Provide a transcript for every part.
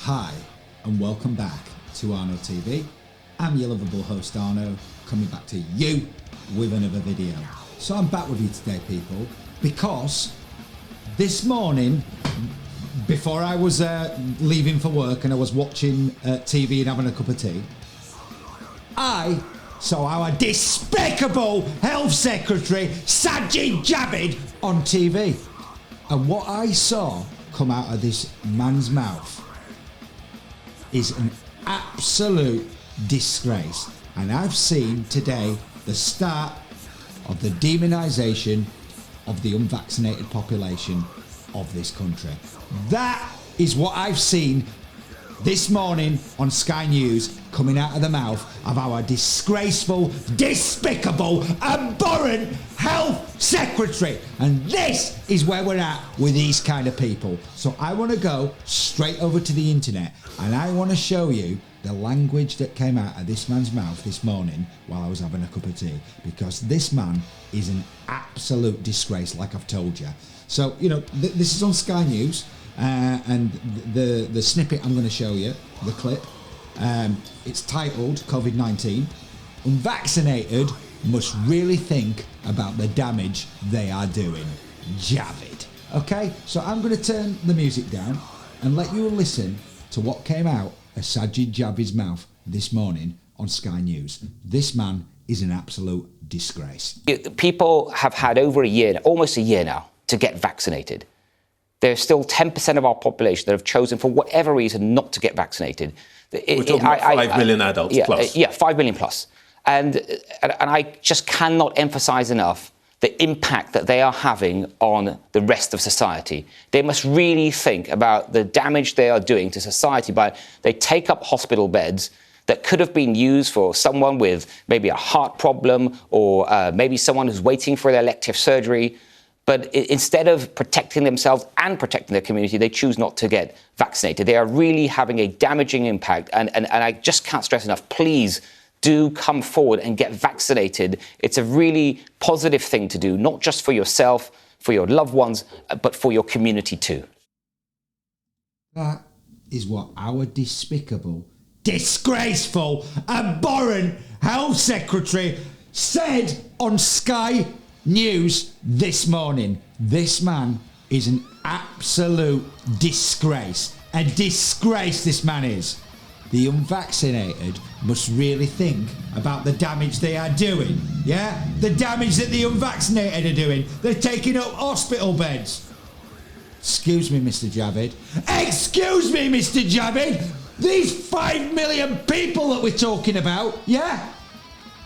Hi, and welcome back to Arno TV. I'm your lovable host Arno, coming back to you with another video. So I'm back with you today, people, because this morning, before I was leaving for work and I was watching TV and having a cup of tea, I saw our despicable Health Secretary Sajid Javid on TV. And what I saw come out of this man's mouth is an absolute disgrace. And I've seen today the start of the demonisation of the unvaccinated population of this country. That is what I've seen this morning on Sky News coming out of the mouth of our disgraceful, despicable, abhorrent Health Secretary. And this is where we're at with these kind of people. So I want to go straight over to the internet and I want to show you the language that came out of this man's mouth this morning while I was having a cup of tea, because this man is an absolute disgrace, like I've told you. So, you know, this is on Sky News. And the snippet I'm going to show you, the clip, it's titled COVID-19. Unvaccinated must really think about the damage they are doing. Javid. Okay, so I'm going to turn the music down and let you listen to what came out of Sajid Javid's mouth this morning on Sky News. This man is an absolute disgrace. People have had over a year, almost a year now, to get vaccinated. There's still 10% of our population that have chosen, for whatever reason, not to get vaccinated. We're talking about 5 million adults plus. Yeah, 5 million plus. And I just cannot emphasize enough the impact that they are having on the rest of society. They must really think about the damage they are doing to society by they take up hospital beds that could have been used for someone with maybe a heart problem or maybe someone who's waiting for their elective surgery. But instead of protecting themselves and protecting their community, they choose not to get vaccinated. They are really having a damaging impact. And I just can't stress enough, please do come forward and get vaccinated. It's a really positive thing to do, not just for yourself, for your loved ones, but for your community too. That is what our despicable, disgraceful, abhorrent Health Secretary said on Sky News this morning. This man is an absolute disgrace. A disgrace this man is. The unvaccinated must really think about the damage they are doing. Yeah? The damage that the unvaccinated are doing. They're taking up hospital beds. Excuse me, Mr. Javid. Excuse me, Mr. Javid. These 5 million people that we're talking about, yeah?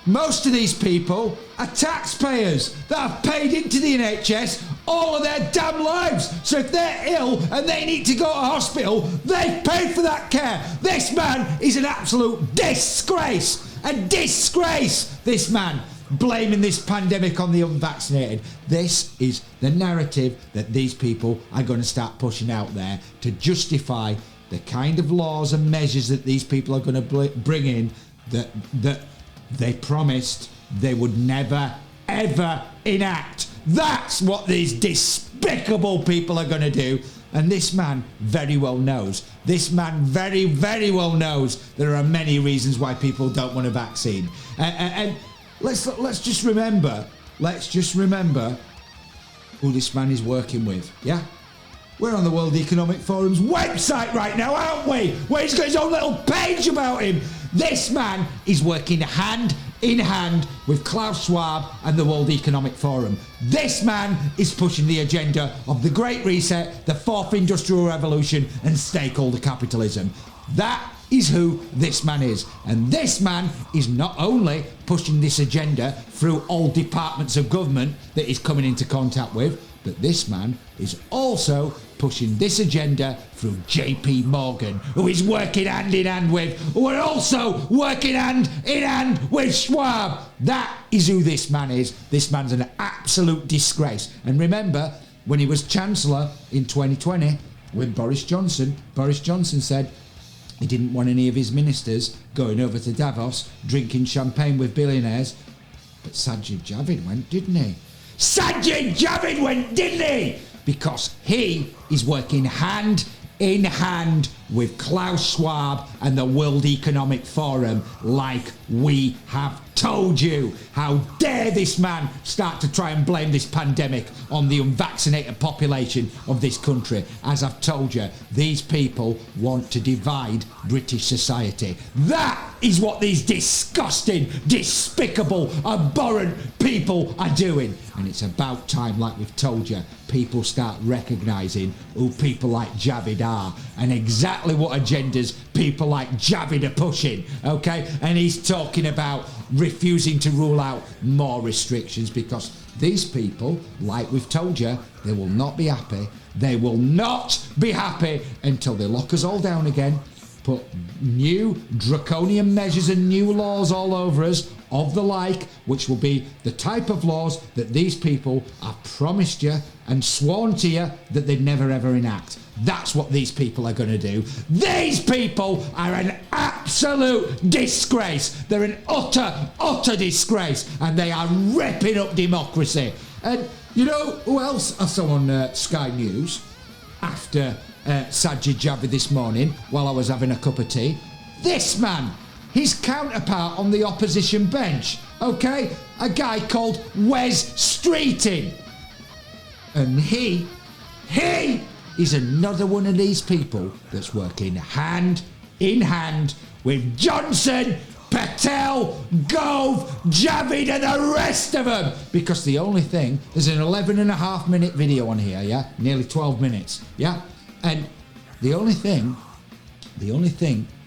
Most of these people are taxpayers that have paid into the NHS all of their damn lives. So if they're ill and they need to go to hospital, they've paid for that care. This man is an absolute disgrace. A disgrace, this man, blaming this pandemic on the unvaccinated. This is the narrative that these people are going to start pushing out there to justify the kind of laws and measures that these people are going to bring in that they promised they would never, ever enact. That's what these despicable people are going to do. And this man very well knows. This man very, very well knows there are many reasons why people don't want a vaccine. And let's just remember who this man is working with, yeah? We're on the World Economic Forum's website right now, aren't we? Where he's got his own little page about him. This man is working hand in hand with Klaus Schwab and the World Economic Forum. This man is pushing the agenda of the Great Reset, the Fourth Industrial Revolution, and stakeholder capitalism. That is who this man is. And this man is not only pushing this agenda through all departments of government that he's coming into contact with, but this man is also pushing this agenda through JP Morgan, who is working hand in hand with, who are also working hand in hand with Schwab. That is who this man is. This man's an absolute disgrace. And remember, when he was Chancellor in 2020 with Boris Johnson said he didn't want any of his ministers going over to Davos drinking champagne with billionaires. But Sajid Javid went, didn't he? Sajid Javid went, didn't he? Because he is working hand in hand with Klaus Schwab and the World Economic Forum like we have told you. How dare this man start to try and blame this pandemic on the unvaccinated population of this country. As I've told you, these people want to divide British society. That is what these disgusting, despicable, abhorrent people are doing. And it's about time, like we've told you, people start recognising who people like Javid are and exactly what agendas people like Javid are pushing, okay? And he's talking about refusing to rule out more restrictions because these people, like we've told you, they will not be happy. They will not be happy until they lock us all down again, put new draconian measures and new laws all over us of the like, which will be the type of laws that these people have promised you and sworn to you that they'd never ever enact. That's what these people are going to do. These people are an absolute disgrace. They're an utter disgrace, and they are ripping up democracy. And you know who else I saw on Sky News after Sajid Javid this morning while I was having a cup of tea? This man, his counterpart on the opposition bench, okay? A guy called Wes Streeting. And he is another one of these people that's working hand in hand with Johnson, Patel, Gove, Javid and the rest of them. Because the only thing, there's an 11.5-minute video on here, yeah? Nearly 12 minutes, yeah? And the only thing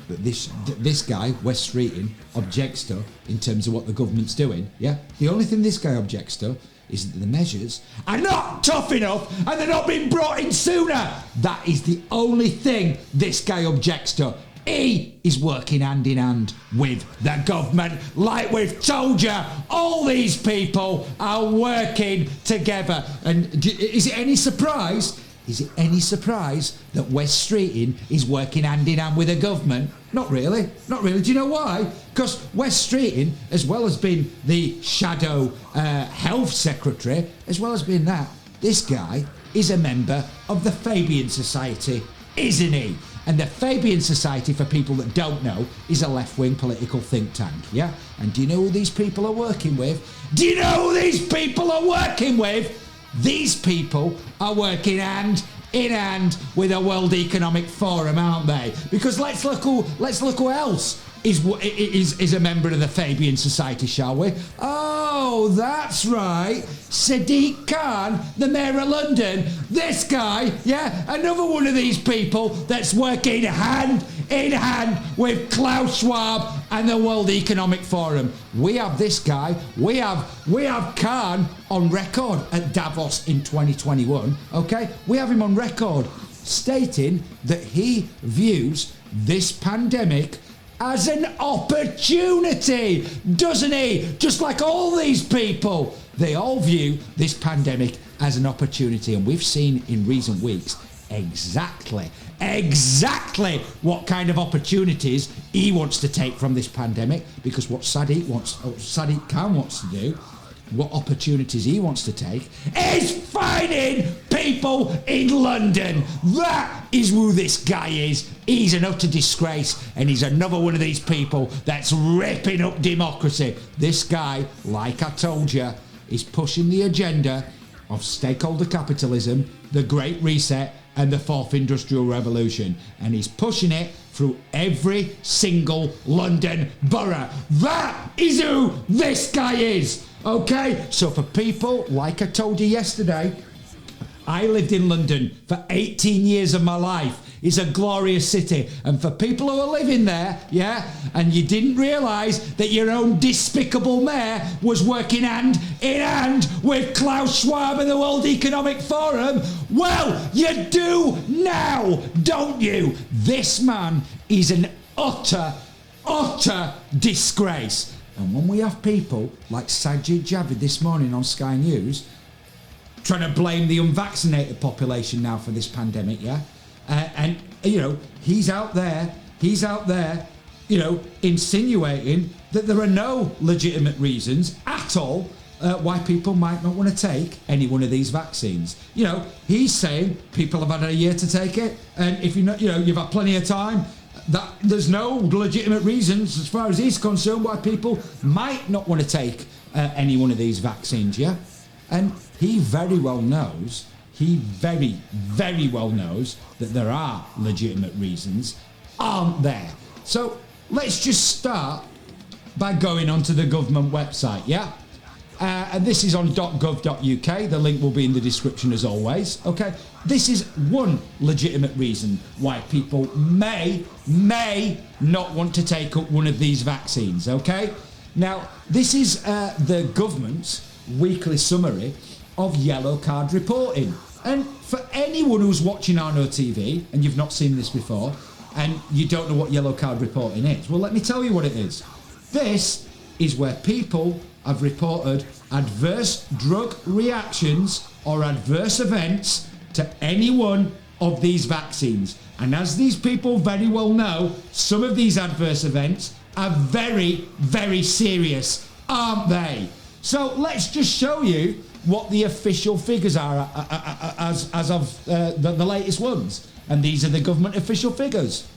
that this guy, Wes Streeting, objects to in terms of what the government's doing, yeah? The only thing this guy objects to is that the measures are not tough enough and they're not being brought in sooner. That is the only thing this guy objects to. He is working hand in hand with the government. Like we've told you, all these people are working together. And is it any surprise? Is it any surprise that Wes Streeting is working hand in hand with the government? Not really. Not really. Do you know why? Because Wes Streeting, as well as being the shadow Health Secretary, as well as being that, this guy is a member of the Fabian Society, isn't he? And the Fabian Society, for people that don't know, is a left-wing political think tank, yeah? And do you know who these people are working with? Do you know who these people are working with? These people are working hand in hand with the World Economic Forum, aren't they? Because let's look who else is a member of the Fabian Society, shall we? Oh, that's right. Sadiq Khan, the Mayor of London. This guy, yeah, another one of these people that's working hand in hand with Klaus Schwab and the World Economic Forum. We have this guy, we have Khan on record at Davos in 2021, okay? We have him on record stating that he views this pandemic as an opportunity, doesn't he? Just like all these people, they all view this pandemic as an opportunity, and we've seen in recent weeks exactly what kind of opportunities he wants to take from this pandemic, because what Sadiq Khan wants to do, what opportunities he wants to take, is fining people in London. That is who this guy is. He's an utter disgrace, and he's another one of these people that's ripping up democracy. This guy, like I told you, is pushing the agenda of stakeholder capitalism, the Great Reset, and the Fourth Industrial Revolution. And he's pushing it through every single London borough. That is who this guy is. Okay, so for people, like I told you yesterday, I lived in London for 18 years of my life. It's a glorious city. And for people who are living there, yeah, and you didn't realise that your own despicable mayor was working hand in hand with Klaus Schwab and the World Economic Forum, well, you do now, don't you? This man is an utter disgrace. And when we have people like Sajid Javid this morning on Sky News trying to blame the unvaccinated population now for this pandemic, yeah? And, you know, he's out there, you know, insinuating that there are no legitimate reasons at all why people might not want to take any one of these vaccines. He's saying people have had a year to take it, and if you've had plenty of time, that there's no legitimate reasons, as far as he's concerned, why people might not want to take any one of these vaccines. Yeah, and he very well knows. He very, very well knows that there are legitimate reasons, aren't there? So let's just start by going onto the government website, yeah? And this is on .gov.uk. The link will be in the description as always, okay? This is one legitimate reason why people may not want to take up one of these vaccines, okay? Now, this is the government's weekly summary of yellow card reporting. And for anyone who's watching Arno TV and you've not seen this before and you don't know what yellow card reporting is, well, let me tell you what it is. This is where people have reported adverse drug reactions or adverse events to any one of these vaccines. And as these people very well know, some of these adverse events are very, very serious, aren't they? So let's just show you what the official figures are as of the latest ones. And these are the government official figures.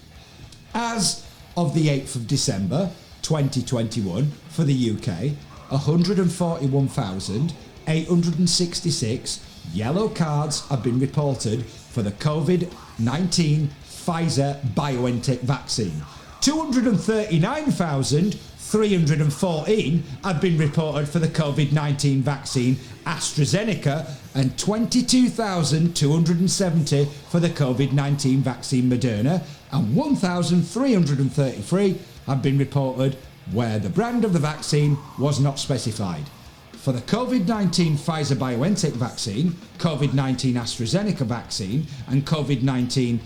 As of the 8th of December 2021 for the UK, 141,866 yellow cards have been reported for the COVID-19 Pfizer-BioNTech vaccine. 239,314 have been reported for the COVID-19 vaccine AstraZeneca and 22,270 for the COVID-19 vaccine Moderna, and 1,333 have been reported where the brand of the vaccine was not specified. For the COVID-19 Pfizer-BioNTech vaccine, COVID-19 AstraZeneca vaccine and COVID-19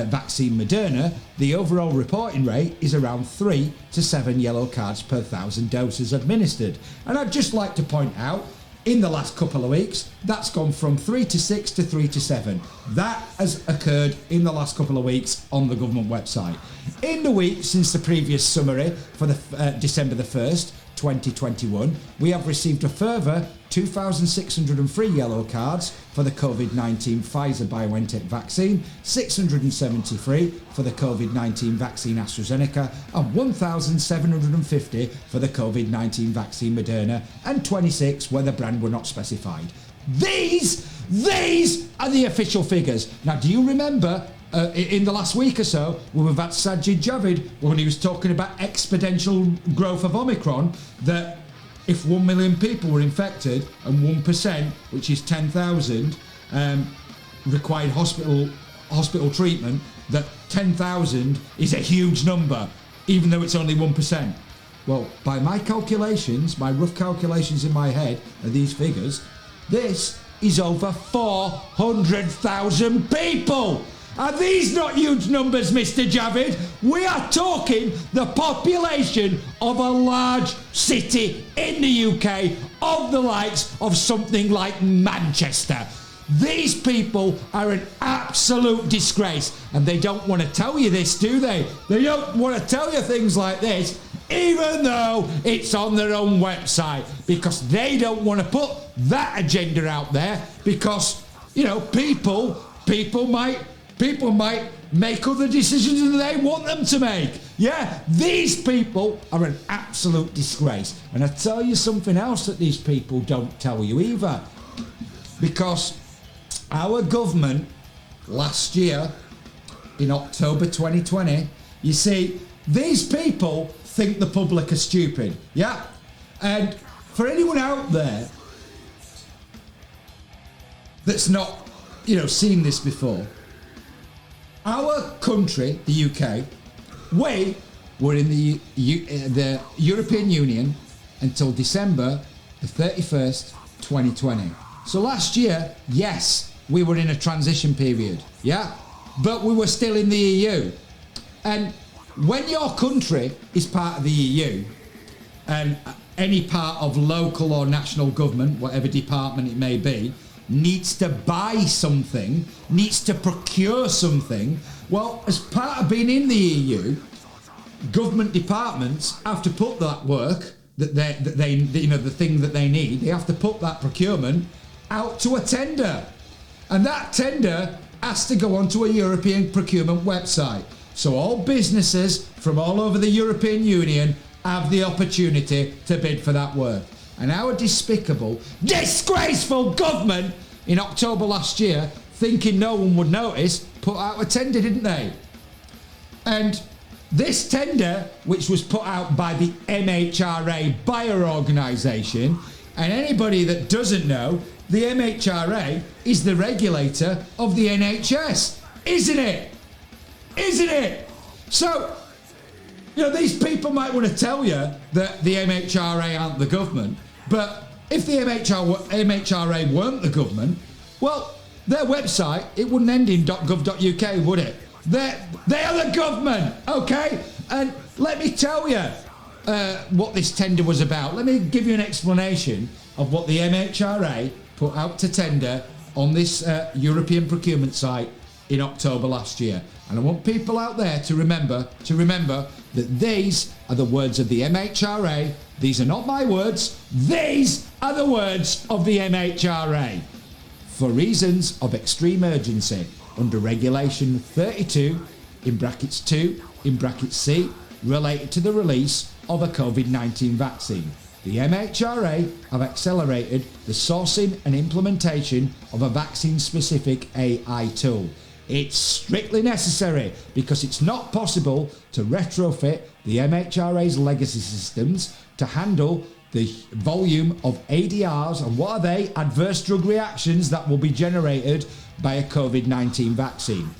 vaccine Moderna, the overall reporting rate is around 3 to 7 yellow cards per 1,000 doses administered. And I'd just like to point out, in the last couple of weeks, that's gone from 3 to 6 to 3 to 7. That has occurred in the last couple of weeks on the government website. In the week since the previous summary for the December the 1st, 2021, we have received a further 2,603 yellow cards for the COVID-19 Pfizer-BioNTech vaccine, 673 for the COVID-19 vaccine AstraZeneca, and 1,750 for the COVID-19 vaccine Moderna, and 26 where the brand were not specified. These are the official figures. Now, do you remember in the last week or so, we've had Sajid Javid, when he was talking about exponential growth of Omicron, that if 1 million people were infected and 1%, which is 10,000, required hospital treatment, that 10,000 is a huge number, even though it's only 1%. Well, by my calculations, my rough calculations in my head of these figures, this is over 400,000 people! Are these not huge numbers, Mr. Javid? We are talking the population of a large city in the UK of the likes of something like Manchester. These people are an absolute disgrace, and they don't want to tell you this, do they? They don't want to tell you things like this, even though it's on their own website, because they don't want to put that agenda out there, because, people might make other decisions than they want them to make. Yeah, these people are an absolute disgrace. And I tell you something else that these people don't tell you either. Because our government last year, in October 2020, you see, these people think the public are stupid. Yeah? And for anyone out there that's not, seen this before, our country, the UK, we were in the European Union until December the 31st, 2020. So last year, yes, we were in a transition period, yeah? But we were still in the EU. And when your country is part of the EU, and any part of local or national government, whatever department it may be, needs to buy something, needs to procure something, well, as part of being in the EU, government departments have to put that work the thing that they need, they have to put that procurement out to a tender. And that tender has to go onto a European procurement website. So all businesses from all over the European Union have the opportunity to bid for that work. And our despicable, disgraceful government in October last year, thinking no one would notice, put out a tender, didn't they? And this tender, which was put out by the MHRA buyer organisation, and anybody that doesn't know, the MHRA is the regulator of the NHS, isn't it? Isn't it? So, these people might want to tell you that the MHRA aren't the government, but if the MHRA weren't the government, well, their website, it wouldn't end in .gov.uk, would it? They are the government, okay? And let me tell you what this tender was about. Let me give you an explanation of what the MHRA put out to tender on this European procurement site in October last year. And I want people out there to remember that these are the words of the MHRA. These are not my words. These are the words of the MHRA. For reasons of extreme urgency, under Regulation 32, in brackets 2, in brackets C, related to the release of a COVID-19 vaccine, the MHRA have accelerated the sourcing and implementation of a vaccine-specific AI tool. It's strictly necessary because it's not possible to retrofit the MHRA's legacy systems to handle the volume of ADRs, and what are they? Adverse drug reactions that will be generated by a COVID-19 vaccine.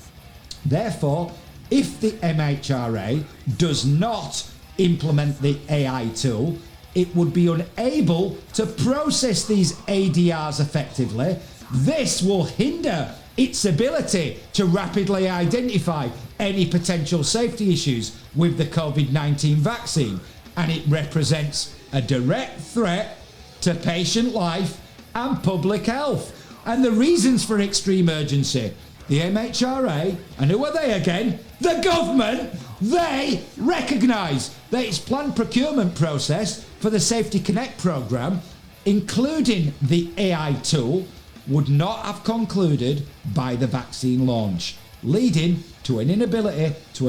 Therefore, if the MHRA does not implement the AI tool, it would be unable to process these ADRs effectively. This will hinder its ability to rapidly identify any potential safety issues with the COVID-19 vaccine, and it represents a direct threat to patient life and public health. And the reasons for extreme urgency, the MHRA, and who are they again? The government. They recognise that its planned procurement process for the Safety Connect programme, including the AI tool, would not have concluded by the vaccine launch, leading to an inability to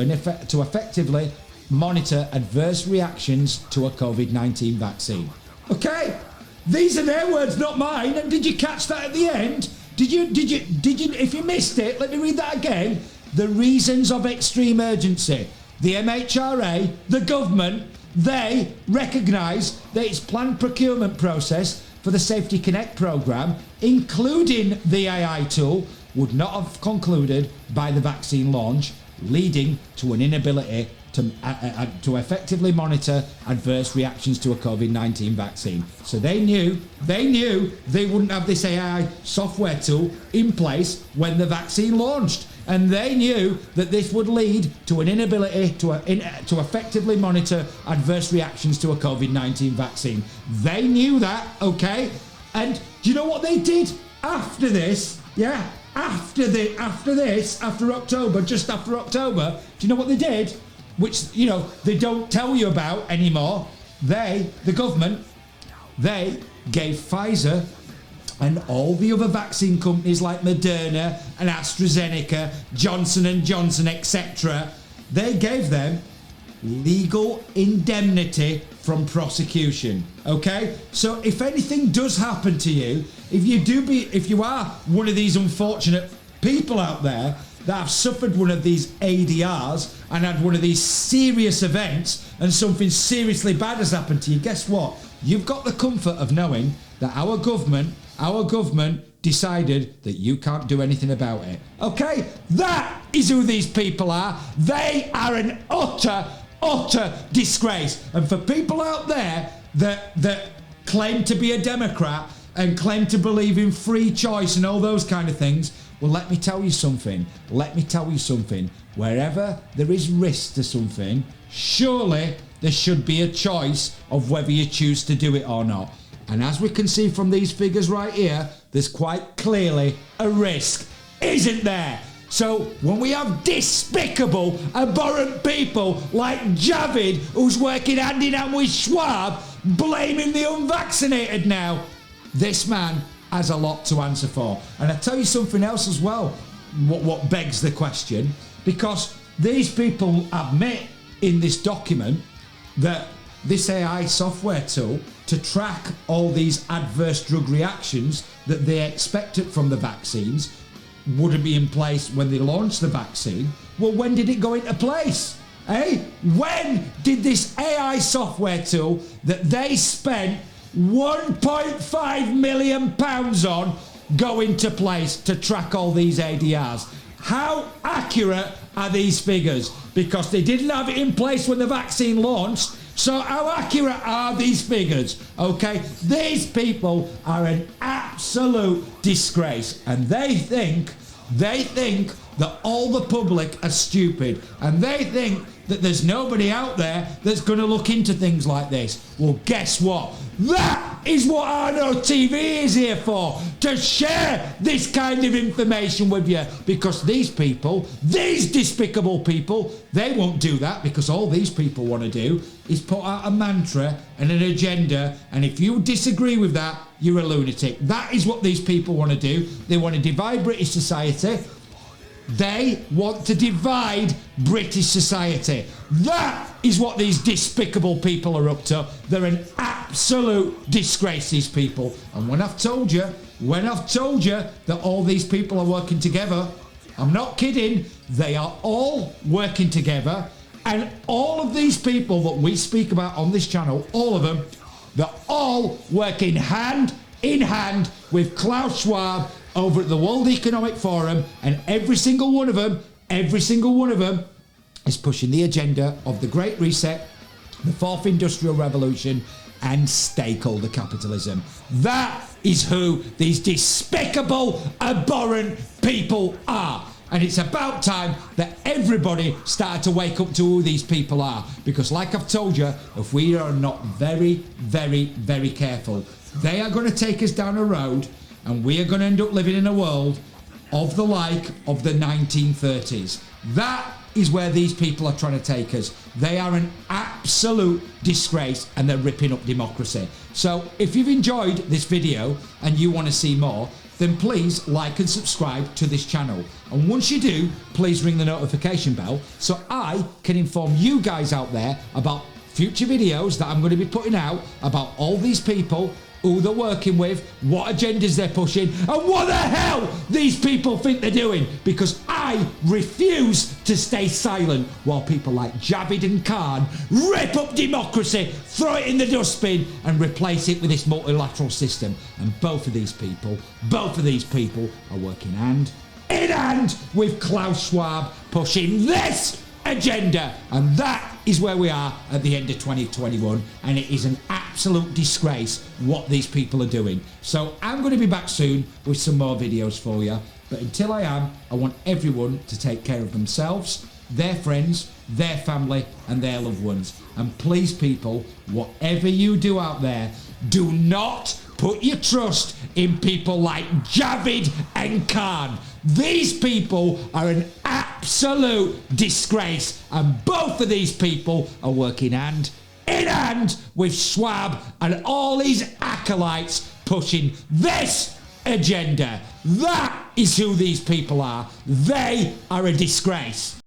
effectively monitor adverse reactions to a COVID-19 vaccine. Okay, these are their words, not mine. And did you catch that at the end? Did you? If you missed it, let me read that again. The reasons of extreme urgency. The MHRA, the government, they recognise that its planned procurement process for the Safety Connect programme, including the AI tool, would not have concluded by the vaccine launch, leading to an inability to effectively monitor adverse reactions to a COVID-19 vaccine. So they knew they wouldn't have this AI software tool in place when the vaccine launched. And they knew that this would lead to an inability to effectively monitor adverse reactions to a COVID-19 vaccine. They knew that, okay? And do you know what they did after this? Yeah, after October, just after October, do you know what they did? Which, they don't tell you about anymore. The government, they gave Pfizer and all the other vaccine companies like Moderna and AstraZeneca, Johnson & Johnson, etc., they gave them legal indemnity from prosecution, okay? So if anything does happen to you, if you are one of these unfortunate people out there that have suffered one of these ADRs and had one of these serious events and something seriously bad has happened to you, guess what? You've got the comfort of knowing that our government decided that you can't do anything about it. Okay? That is who these people are. They are an utter disgrace. And for people out there that claim to be a Democrat and claim to believe in free choice and all those kind of things, well, let me tell you something. Wherever there is risk to something, surely there should be a choice of whether you choose to do it or not. And as we can see from these figures right here, there's quite clearly a risk, isn't there? So when we have despicable, abhorrent people like Javid, who's working hand in hand with Schwab, blaming the unvaccinated now. This man has a lot to answer for. And I tell you something else as well, what begs the question, because these people admit in this document that this AI software tool to track all these adverse drug reactions that they expected from the vaccines wouldn't be in place when they launched the vaccine. Well, when did it go into place? When did this AI software tool that they spent £1.5 million on go into place to track all these ADRs? How accurate are these figures? Because they didn't have it in place when the vaccine launched. So how accurate are these figures? Okay, these people are an absolute disgrace, and they think that all the public are stupid, and they think that there's nobody out there that's going to look into things like this. Well, guess what? That is what Arno TV is here for, to share this kind of information with you, because these people, these despicable people, they won't do that, because all these people want to do is put out a mantra and an agenda, and if you disagree with that, you're a lunatic. That is what these people want to do. They want to divide British society. They want to divide British society. That is what these despicable people are up to. They're an absolute disgrace, these people. And when I've told you that all these people are working together, I'm not kidding, they are all working together. And all of these people that we speak about on this channel, all of them, they're all working hand in hand with Klaus Schwab over at the World Economic Forum, and every single one of them is pushing the agenda of the Great Reset, the Fourth Industrial Revolution, and stakeholder capitalism. That is who these despicable, abhorrent people are. And it's about time that everybody started to wake up to who these people are. Because like I've told you, if we are not very, very, very careful, they are going to take us down a road, and we are going to end up living in a world of the like of the 1930s. That is where these people are trying to take us. They are an absolute disgrace, and they're ripping up democracy. So if you've enjoyed this video and you want to see more, then please like and subscribe to this channel. And once you do, please ring the notification bell so I can inform you guys out there about future videos that I'm going to be putting out about all these people, who they're working with, what agendas they're pushing, and what the hell these people think they're doing, because I refuse to stay silent while people like Javid and Khan rip up democracy, throw it in the dustbin, and replace it with this multilateral system. And both of these people are working hand in hand with Klaus Schwab, pushing this agenda, and that is where we are at the end of 2021, and it is an absolute disgrace what these people are doing. So I'm going to be back soon with some more videos for you, but until I am, I want everyone to take care of themselves, their friends, their family, and their loved ones. And please, people, whatever you do out there, do not put your trust in people like Javid and Khan. These people are an absolute disgrace, and both of these people are working hand in hand with Schwab and all his acolytes pushing this agenda. That is who these people are. They are a disgrace.